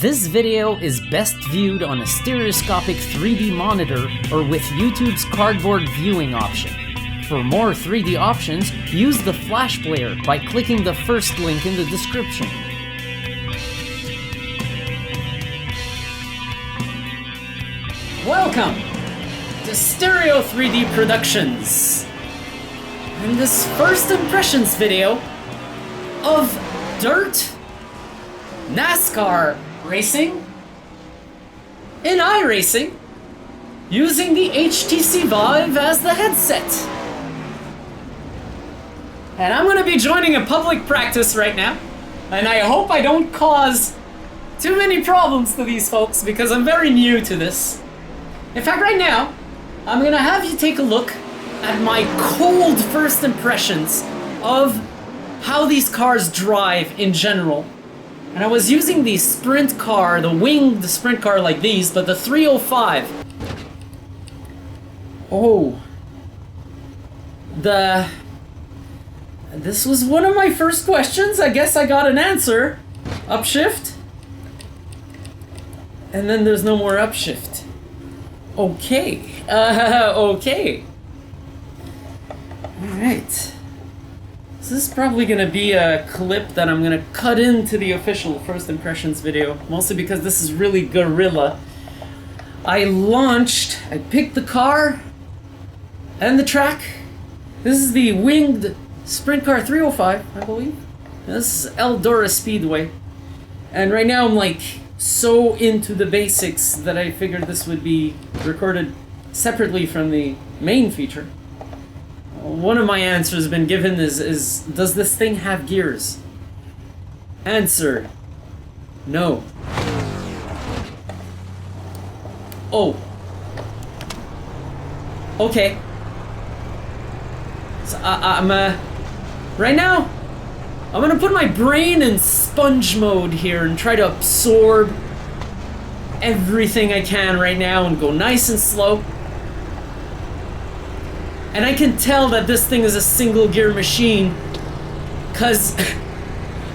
This video is best viewed on a stereoscopic 3D monitor or with YouTube's cardboard viewing option. For more 3D options, use the Flash Player by clicking the first link in the description. Welcome to Stereo 3D Productions and this first impressions video of dirt NASCAR racing in iRacing using the HTC VIVE as the headset. And I'm going to be joining a public practice right now, and I hope I don't cause too many problems to these folks because I'm very new to this. In fact, right now, I'm going to have you take a look at my cold first impressions of how these cars drive in general. And I was using the sprint car, the winged sprint car like these, but the 305. Oh. This was one of my first questions. I guess I got an answer. Upshift. And then there's no more upshift. Okay. Okay. Alright. This is probably going to be a clip that I'm going to cut into the official first impressions video, mostly because this is really guerrilla. I picked the car and the track. This is the winged sprint car 305, I believe. This is Eldora Speedway. And right now I'm like so into the basics that I figured this would be recorded separately from the main feature. One of my answers has been given is does this thing have gears? Answer, no. Oh. Okay. So right now, I'm gonna put my brain in sponge mode here and try to absorb everything I can right now and go nice and slow. And I can tell that this thing is a single gear machine because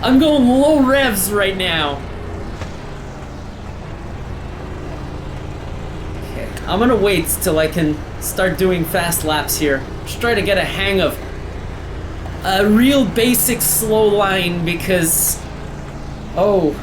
I'm going low revs right now. Okay, I'm gonna wait till I can start doing fast laps here. Just try to get a hang of a real basic slow line because, oh.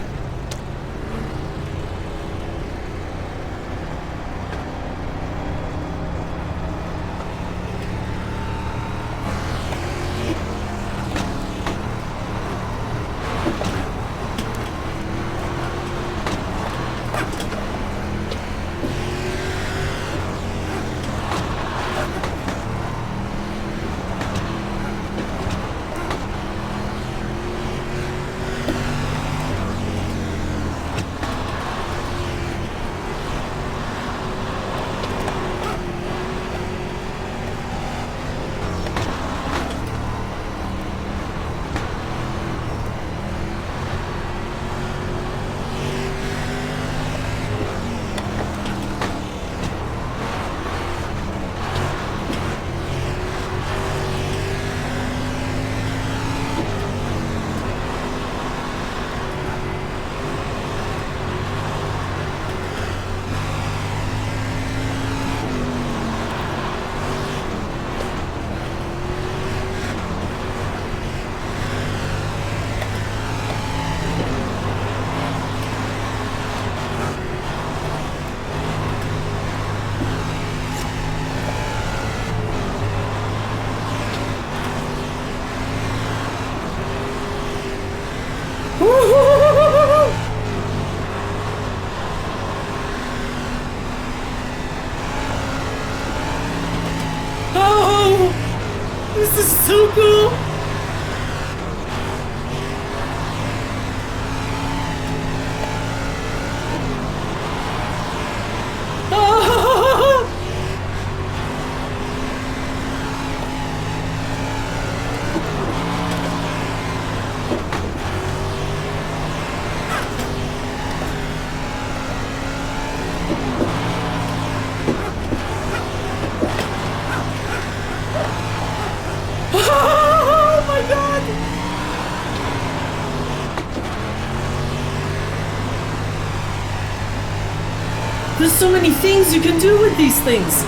There's so many things you can do with these things.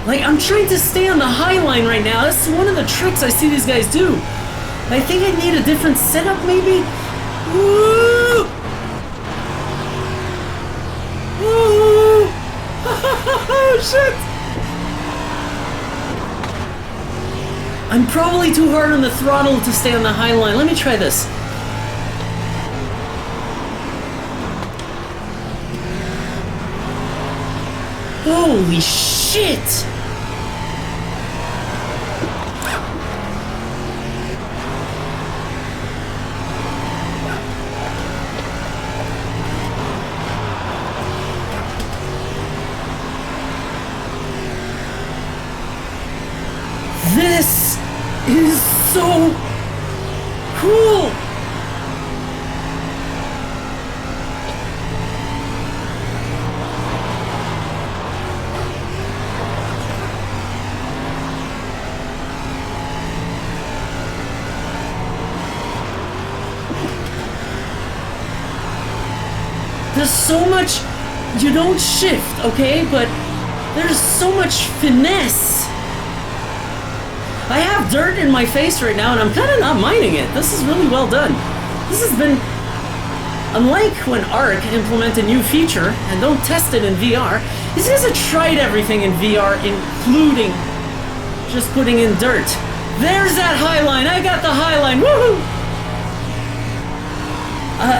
Like, I'm trying to stay on the high line right now. That's one of the tricks I see these guys do. I think I need a different setup, maybe? Woo! Woo! Oh, shit! I'm probably too hard on the throttle to stay on the high line. Let me try this. Holy shit! This is so cool! There's so much, you don't shift, okay? But there's so much finesse. I have dirt in my face right now and I'm kind of not minding it. This is really well done. This has been, unlike when ARC implement a new feature and don't test it in VR, these guys have tried everything in VR, including just putting in dirt. There's that high line, I got the high line, woohoo!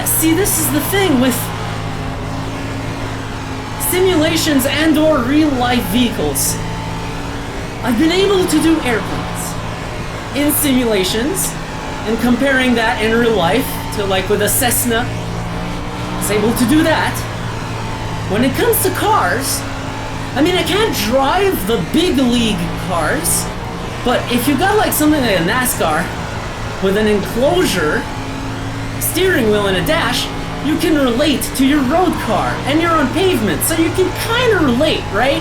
See, this is the thing with simulations and or real-life vehicles. I've been able to do airplanes in simulations and comparing that in real life to like with a Cessna. I was able to do that. When it comes to cars, I mean, I can't drive the big league cars, but if you got like something like a NASCAR with an enclosure, steering wheel and a dash, you can relate to your road car, and you're on pavement, so you can kind of relate, right?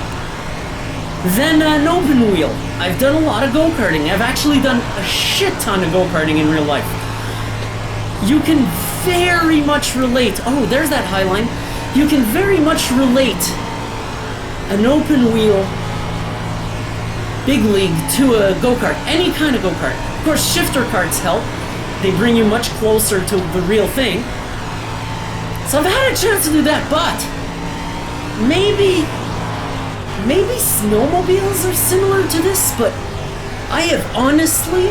Then an open wheel. I've done a lot of go-karting. I've actually done a shit ton of go-karting in real life. You can very much relate. Oh, there's that high line. You can very much relate an open wheel big league to a go-kart. Any kind of go-kart. Of course, shifter karts help. They bring you much closer to the real thing. So I've had a chance to do that, but maybe snowmobiles are similar to this, but I have honestly,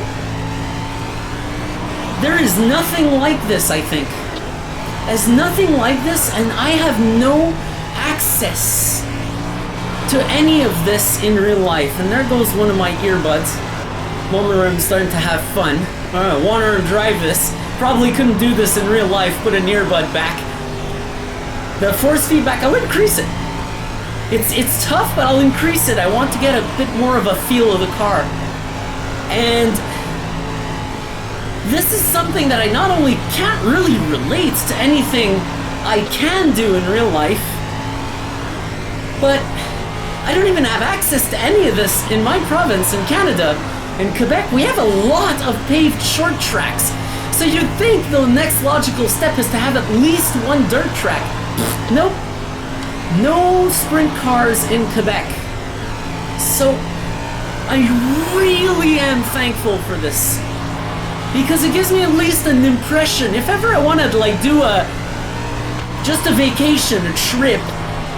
there is nothing like this, I think. There's nothing like this, and I have no access to any of this in real life. And there goes one of my earbuds. Moment where I'm starting to have fun. Want to drive this. Probably couldn't do this in real life, put an earbud back. The force feedback, I'll increase it. It's tough, but I'll increase it. I want to get a bit more of a feel of the car. And this is something that I not only can't really relate to anything I can do in real life, but I don't even have access to any of this in my province in Canada. In Quebec, we have a lot of paved short tracks. So you'd think the next logical step is to have at least one dirt track. Nope. No sprint cars in Quebec. So I really am thankful for this, because it gives me at least an impression. If ever I wanted to like do just a vacation, a trip,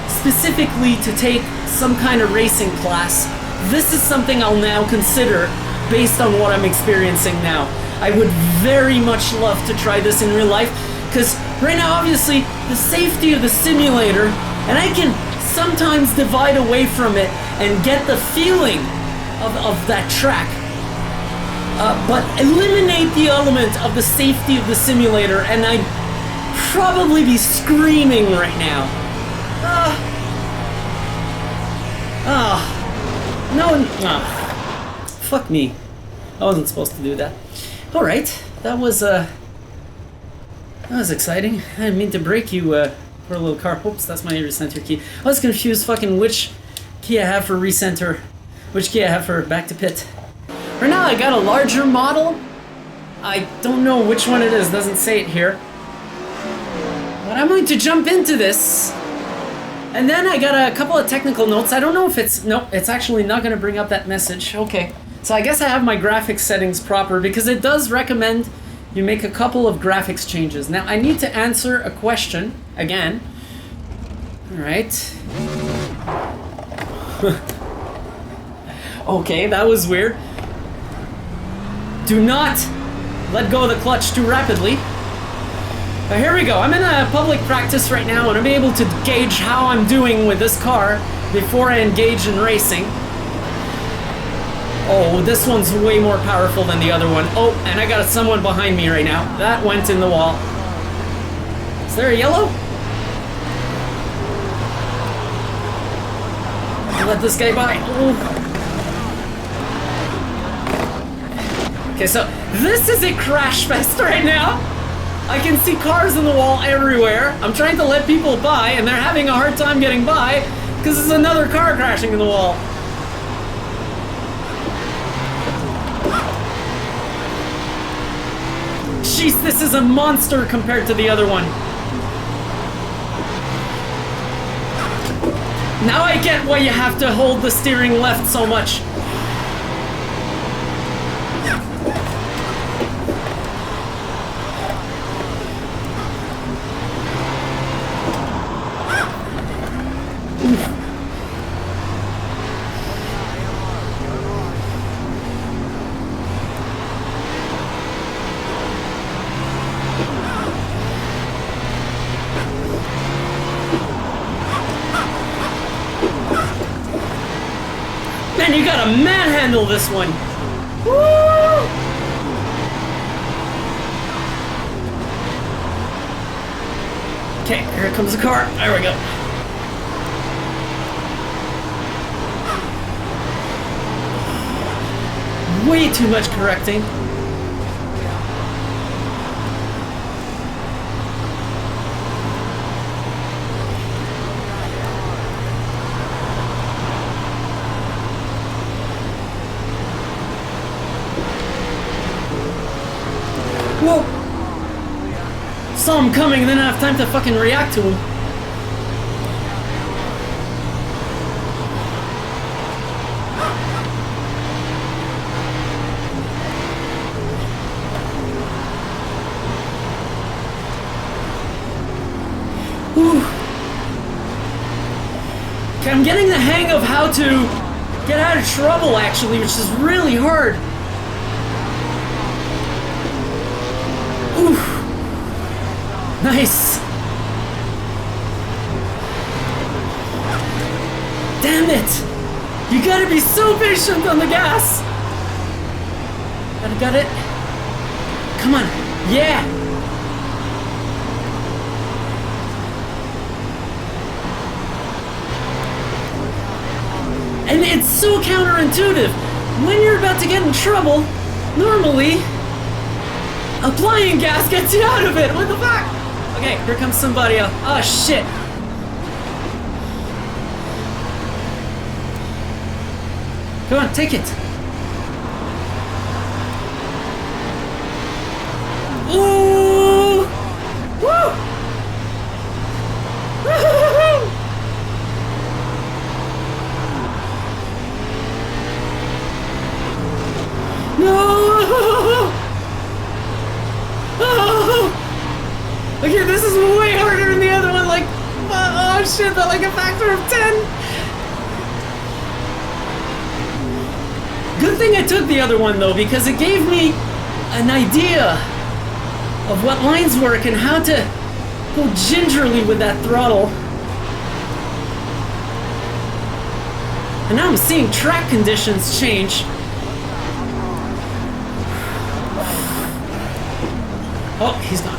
specifically to take some kind of racing class, this is something I'll now consider based on what I'm experiencing now. I would very much love to try this in real life, because right now, obviously, the safety of the simulator, and I can sometimes divide away from it and get the feeling of that track, but eliminate the element of the safety of the simulator, and I'd probably be screaming right now. No, fuck me. I wasn't supposed to do that. Alright, that was exciting. I didn't mean to break you, poor little car. Oops, that's my recenter key. I was confused fucking which key I have for recenter, which key I have for back to pit. Right now I got a larger model. I don't know which one it is, doesn't say it here. But I'm going to jump into this And then I got a couple of technical notes. I don't know if it's... Nope, it's actually not going to bring up that message. Okay. So I guess I have my graphics settings proper because it does recommend you make a couple of graphics changes. Now, I need to answer a question again. Alright. Okay, that was weird. Do not let go of the clutch too rapidly. But here we go. I'm in a public practice right now, and I'm able to gauge how I'm doing with this car before I engage in racing. Oh, this one's way more powerful than the other one. Oh, and I got someone behind me right now. That went in the wall. Is there a yellow? I'll let this guy by. Oh. Okay, so this is a crash fest right now. I can see cars in the wall everywhere. I'm trying to let people by, and they're having a hard time getting by because there's another car crashing in the wall. Jeez, this is a monster compared to the other one. Now I get why you have to hold the steering left so much. Man, you gotta manhandle this one. Woo! Okay, here comes the car. There we go. Way too much correcting. Whoa! Saw him coming, then I have time to fucking react to him. Whew. Okay, I'm getting the hang of how to get out of trouble, actually, which is really hard. Oof. Nice. Damn it. You gotta be so patient on the gas. Got it. Come on. Yeah. And it's so counterintuitive. When you're about to get in trouble, normally applying gas gets you out of it. What the fuck? Okay, here comes somebody else. Oh shit. Come on, take it. Ooh! Woo! No! Okay, this is way harder than the other one, like, oh shit, but like a factor of 10. Good thing I took the other one though, because it gave me an idea of what lines work and how to go gingerly with that throttle. And now I'm seeing track conditions change. Oh, he's gone.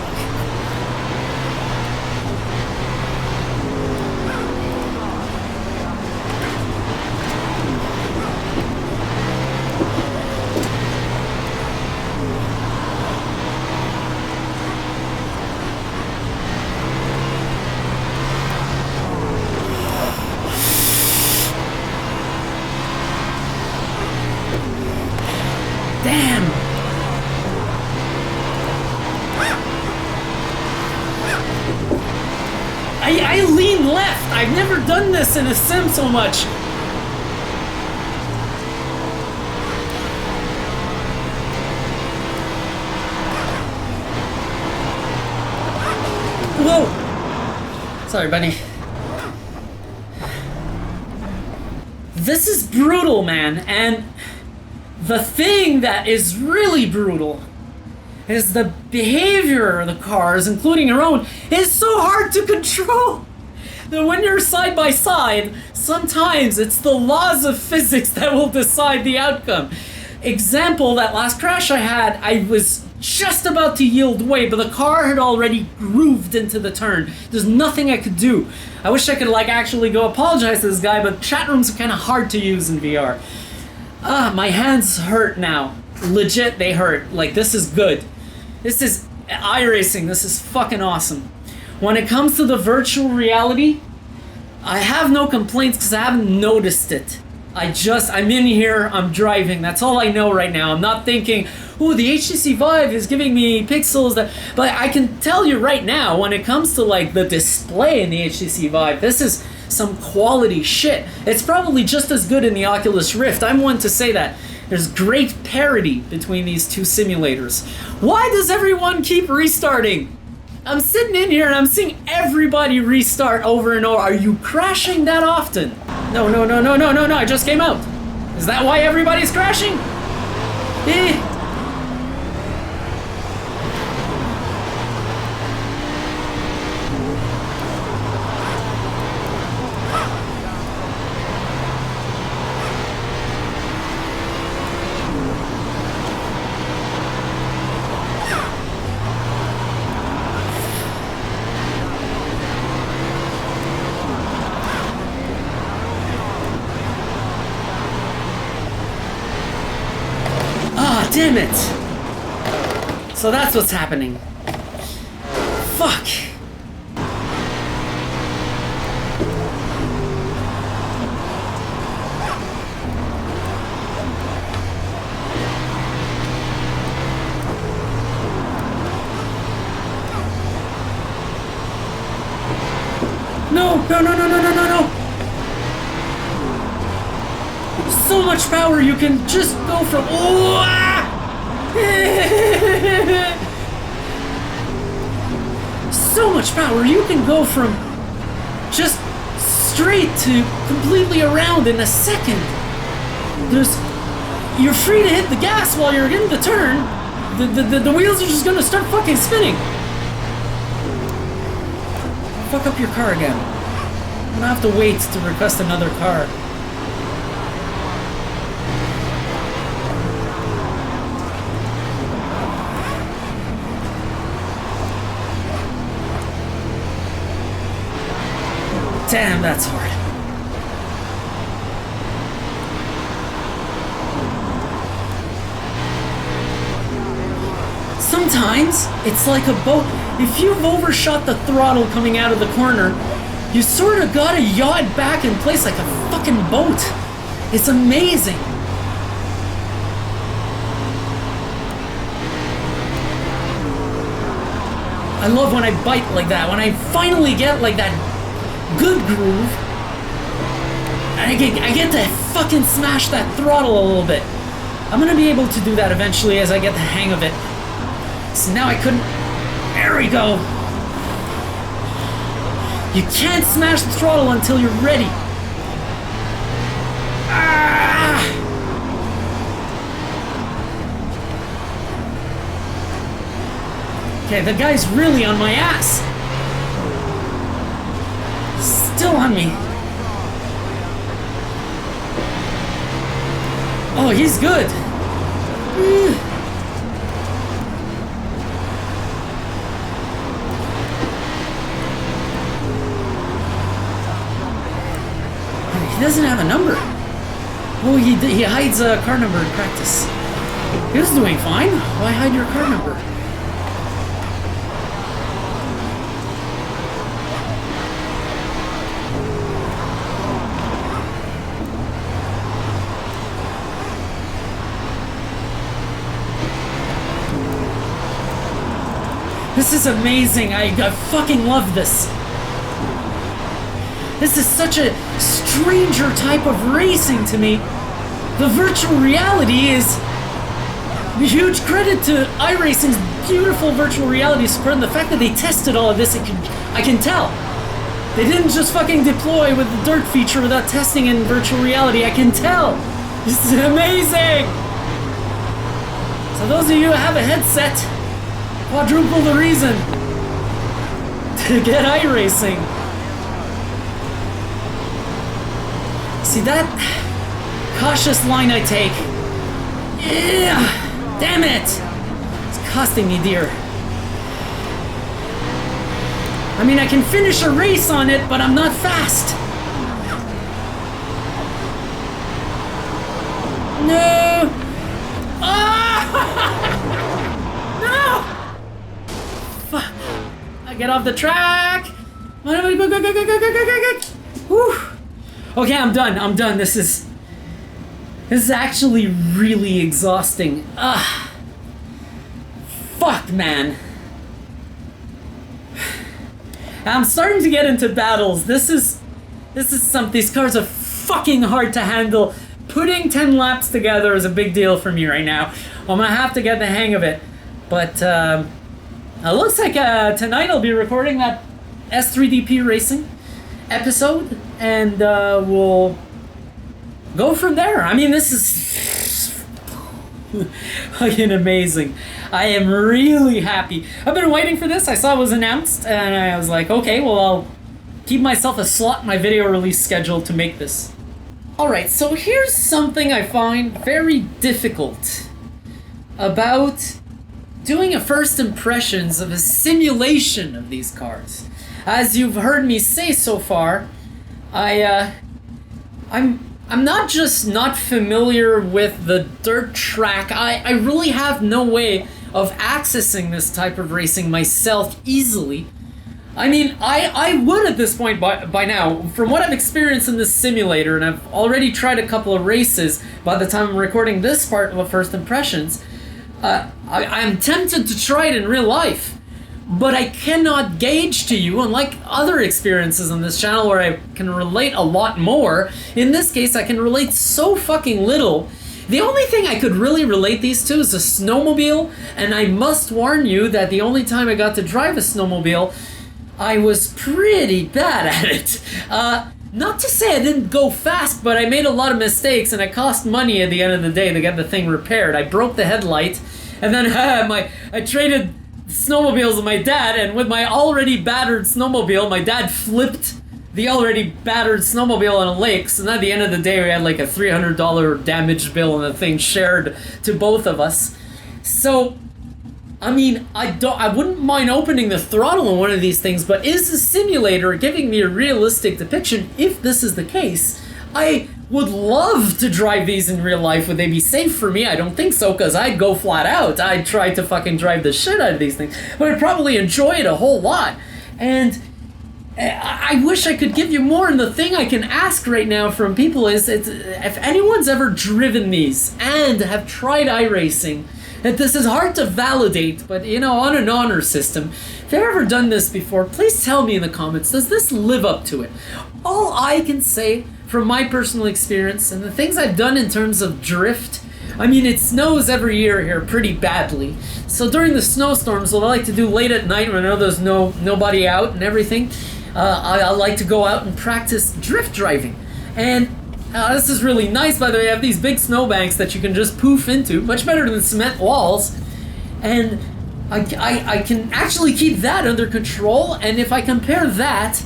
I lean left. I've never done this in a sim so much. Whoa! Sorry, buddy. This is brutal, man, and the thing that is really brutal is the behavior of the cars, including your own, is so hard to control that when you're side by side, sometimes it's the laws of physics that will decide the outcome. Example, that last crash I had, I was just about to yield way, but the car had already grooved into the turn. There's nothing I could do. I wish I could like actually go apologize to this guy, but chat rooms are kind of hard to use in VR. My hands hurt now. Legit, they hurt. Like, this is good. This is iRacing. This is fucking awesome. When it comes to the virtual reality, I have no complaints because I haven't noticed it. I'm in here, I'm driving, that's all I know right now. I'm not thinking, ooh, the HTC VIVE is giving me pixels that... But I can tell you right now, when it comes to like the display in the HTC VIVE, this is some quality shit. It's probably just as good in the Oculus Rift. I'm one to say that. There's great parity between these two simulators. Why does everyone keep restarting? I'm sitting in here and I'm seeing everybody restart over and over. Are you crashing that often? No, I just came out. Is that why everybody's crashing? Eh. Damn it! So that's what's happening. Fuck! No! So much power, you can just go from... Oh, ah! So much power, you can go from just straight to completely around in a second. You're free to hit the gas while you're in the turn. The wheels are just gonna start fucking spinning. Fuck up your car again. I'm gonna have to wait to request another car. Damn, that's hard. Sometimes, it's like a boat. If you've overshot the throttle coming out of the corner, you sort of gotta yaw it back in place like a fucking boat. It's amazing. I love when I bite like that, when I finally get like that good groove, and I get to fucking smash that throttle a little bit. I'm gonna be able to do that eventually as I get the hang of it. So now I couldn't... There we go! You can't smash the throttle until you're ready. Ah! Okay, the guy's really on my ass. Still on me. Oh, he's good. He doesn't have a number. Oh, he hides a car number in practice. He was doing fine. Why hide your car number? This is amazing. I fucking love this. This is such a stranger type of racing to me. The virtual reality is a huge credit to iRacing's beautiful virtual reality support, and the fact that they tested all of this, I can tell. They didn't just fucking deploy with the dirt feature without testing in virtual reality. I can tell. This is amazing. So those of you who have a headset, quadruple the reason to get iRacing. See that cautious line I take? Yeah, damn it! It's costing me dear. I mean, I can finish a race on it, but I'm not fast. No! Ah! No! Fuck! I get off the track. Whew. Okay, I'm done. This is actually really exhausting. Fuck, man. I'm starting to get into battles. This is something. These cars are fucking hard to handle. Putting 10 laps together is a big deal for me right now. I'm gonna have to get the hang of it. But it looks like tonight I'll be recording that S3DP Racing episode, and we'll go from there. I mean, this is fucking amazing. I am really happy. I've been waiting for this. I saw it was announced, and I was like, okay, well, I'll keep myself a slot in my video release schedule to make this. Alright, so here's something I find very difficult about doing a first impressions of a simulation of these cars. As you've heard me say so far, I'm not just not familiar with the dirt track. I really have no way of accessing this type of racing myself easily. I mean, I would at this point by now, from what I've experienced in this simulator, and I've already tried a couple of races by the time I'm recording this part of First Impressions, I'm tempted to try it in real life. But I cannot gauge to you, unlike other experiences on this channel where I can relate a lot more. In this case, I can relate so fucking little. The only thing I could really relate these to is a snowmobile, and I must warn you that the only time I got to drive a snowmobile, I was pretty bad at it. Not to say I didn't go fast, but I made a lot of mistakes, and it cost money at the end of the day to get the thing repaired. I broke the headlight, and then I traded snowmobiles with my dad, and with my already battered snowmobile, my dad flipped the already battered snowmobile on a lake, so at the end of the day we had like a $300 damage bill, and the thing shared to both of us. So, I mean, I wouldn't mind opening the throttle on one of these things, but is the simulator giving me a realistic depiction? If this is the case, I would love to drive these in real life. Would they be safe for me? I don't think so, because I'd go flat out. I'd try to fucking drive the shit out of these things, but I'd probably enjoy it a whole lot. And I wish I could give you more, and the thing I can ask right now from people is, if anyone's ever driven these and have tried iRacing, that this is hard to validate, but you know, on an honor system, if you've ever done this before, please tell me in the comments, does this live up to it? All I can say from my personal experience and the things I've done in terms of drift, I mean, it snows every year here pretty badly. So during the snowstorms, what I like to do late at night when I know there's nobody out and everything, I like to go out and practice drift driving. And this is really nice, by the way. I have these big snowbanks that you can just poof into, much better than cement walls. And I can actually keep that under control, and if I compare that,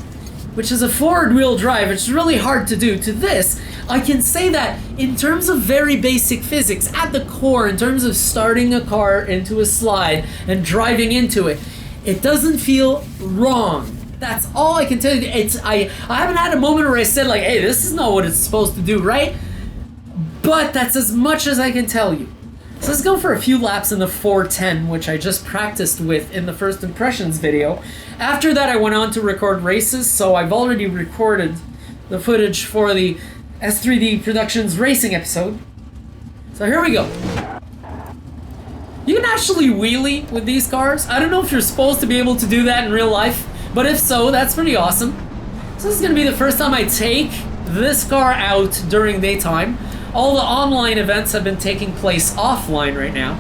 which is a forward-wheel drive, it's really hard to do, to this, I can say that in terms of very basic physics, at the core, in terms of starting a car into a slide and driving into it, it doesn't feel wrong. That's all I can tell you. I haven't had a moment where I said like, hey, this is not what it's supposed to do, right? But that's as much as I can tell you. So let's go for a few laps in the 410, which I just practiced with in the First Impressions video. After that, I went on to record races, so I've already recorded the footage for the S3D Productions racing episode. So here we go. You can actually wheelie with these cars. I don't know if you're supposed to be able to do that in real life, but if so, that's pretty awesome. So this is gonna be the first time I take this car out during daytime. All the online events have been taking place offline right now.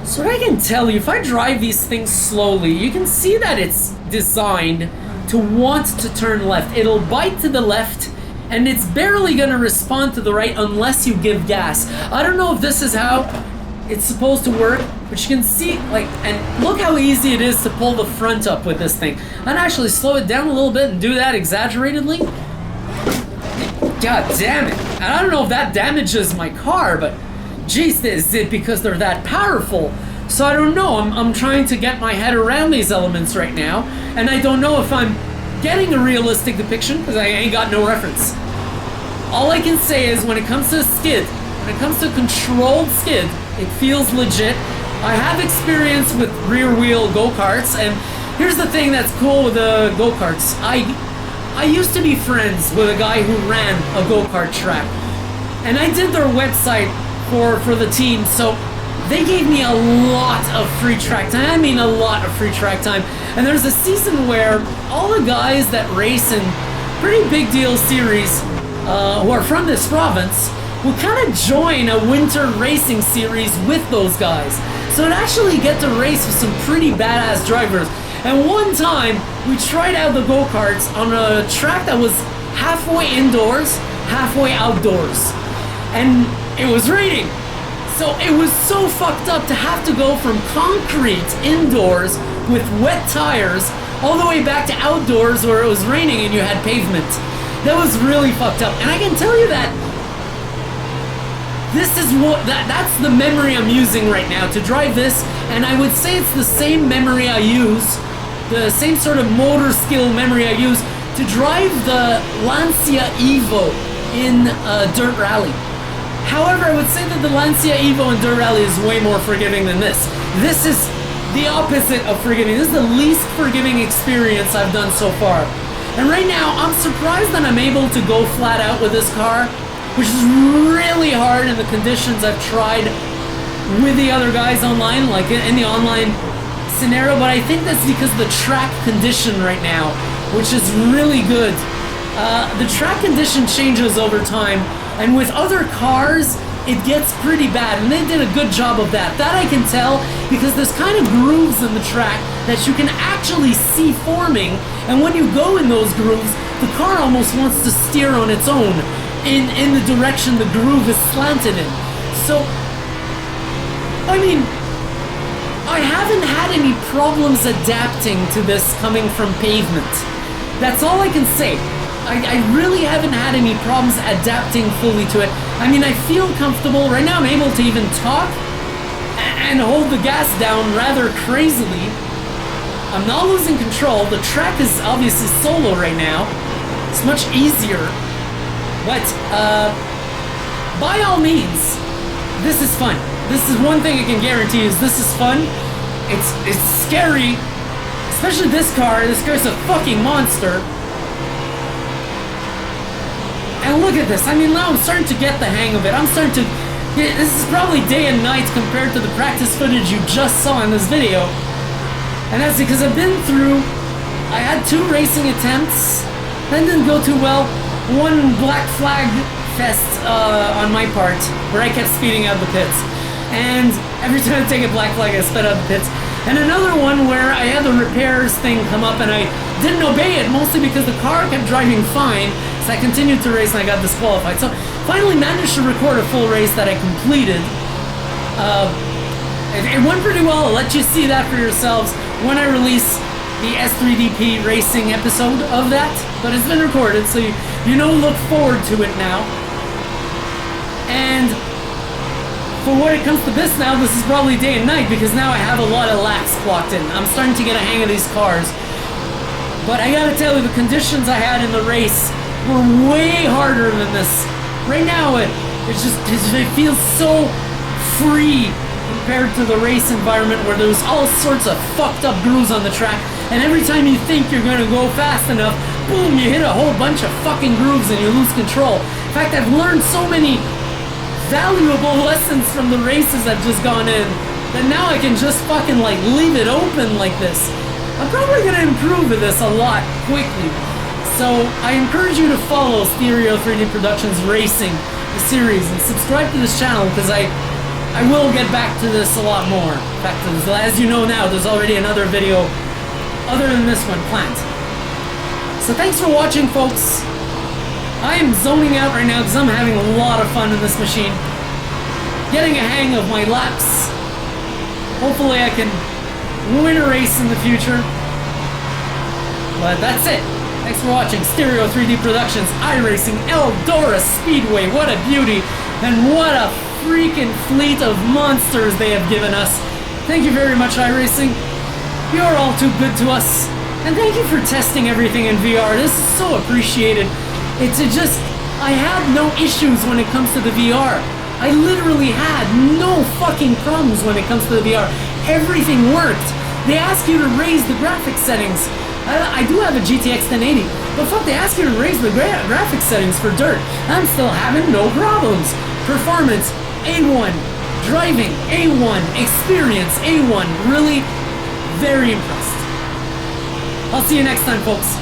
So what I can tell you, if I drive these things slowly, you can see that it's designed to want to turn left. It'll bite to the left, and it's barely gonna respond to the right unless you give gas. I don't know if this is how it's supposed to work, but you can see, like, and look how easy it is to pull the front up with this thing. I'd actually slow it down a little bit and do that exaggeratedly. God damn it. And I don't know if that damages my car, but geez, is it because they're that powerful? So I don't know. I'm trying to get my head around these elements right now, and I don't know if I'm getting a realistic depiction because I ain't got no reference. All I can say is when it comes to a skid, when it comes to controlled skid, it feels legit. I have experience with rear wheel go-karts, and here's the thing that's cool with the go-karts. I used to be friends with a guy who ran a go-kart track, and I did their website for the team, so they gave me a lot of free track time. I mean a lot of free track time. And there's a season where all the guys that race in pretty big deal series who are from this province will kind of join a winter racing series with those guys. So I'd actually get to race with some pretty badass drivers. And one time, we tried out the go-karts on a track that was halfway indoors, halfway outdoors. And it was raining. So it was so fucked up to have to go from concrete indoors with wet tires all the way back to outdoors where it was raining and you had pavement. That was really fucked up. And I can tell you that this is that's the memory I'm using right now to drive this, and I would say it's the same memory I use, the same sort of motor skill memory I use to drive the Lancia Evo in Dirt Rally. However, I would say that the Lancia Evo in Dirt Rally is way more forgiving than this. This is the opposite of forgiving. This is the least forgiving experience I've done so far. And right now, I'm surprised that I'm able to go flat out with this car, which is really hard in the conditions I've tried with the other guys online, like in the online scenario, but I think that's because of the track condition right now, which is really good. The track condition changes over time, and with other cars, it gets pretty bad, and they did a good job of that. That I can tell because there's kind of grooves in the track that you can actually see forming, and when you go in those grooves, the car almost wants to steer on its own in the direction the groove is slanted in. So, I mean, I haven't had any problems adapting to this coming from pavement. That's all I can say. I really haven't had any problems adapting fully to it. I mean, I feel comfortable. Right now I'm able to even talk and hold the gas down rather crazily. I'm not losing control. The track is obviously solo right now. It's much easier. But, by all means, this is fun. This is one thing I can guarantee is this is fun. It's scary. Especially this car. This car's a fucking monster. And look at this. I mean, now I'm starting to get the hang of it. I'm starting to... This is probably day and night compared to the practice footage you just saw in this video. And that's because I've been through... I had 2 racing attempts. That didn't go too well. One black flag fest on my part, where I kept speeding out the pits. And every time I take a black flag, I sped out the pits. And another one where I had the repairs thing come up and I didn't obey it, mostly because the car kept driving fine. So I continued to race and I got disqualified. So finally managed to record a full race that I completed. It went pretty well. I'll let you see that for yourselves when I release the S3DP racing episode of that. But it's been recorded, so you know, look forward to it now. And for what it comes to this now, this is probably day and night because now I have a lot of laps clocked in. I'm starting to get a hang of these cars. But I gotta tell you, the conditions I had in the race were way harder than this. Right now, it feels so free compared to the race environment where there's all sorts of fucked up grooves on the track, and every time you think you're gonna go fast enough, boom, you hit a whole bunch of fucking grooves and you lose control. In fact, I've learned so many valuable lessons from the races I've just gone in that now I can just fucking like leave it open like this. I'm probably gonna improve with this a lot quickly. So I encourage you to follow Stereo 3D Productions Racing, the series, and subscribe to this channel because I will get back to this a lot more. In fact, as you know now, there's already another video other than this one planned. So thanks for watching, folks. I am zoning out right now because I'm having a lot of fun in this machine. Getting a hang of my laps. Hopefully I can win a race in the future. But that's it. Thanks for watching Stereo 3D Productions, iRacing, Eldora Speedway. What a beauty. And what a freaking fleet of monsters they have given us. Thank you very much, iRacing. You're all too good to us. And thank you for testing everything in VR. This is so appreciated. I had no issues when it comes to the VR. I literally had no fucking problems when it comes to the VR. Everything worked. They ask you to raise the graphics settings. I do have a GTX 1080, but fuck, they ask you to raise the graphics settings for dirt. I'm still having no problems. Performance, A1. Driving, A1. Experience, A1. Really, very impressed. I'll see you next time, folks.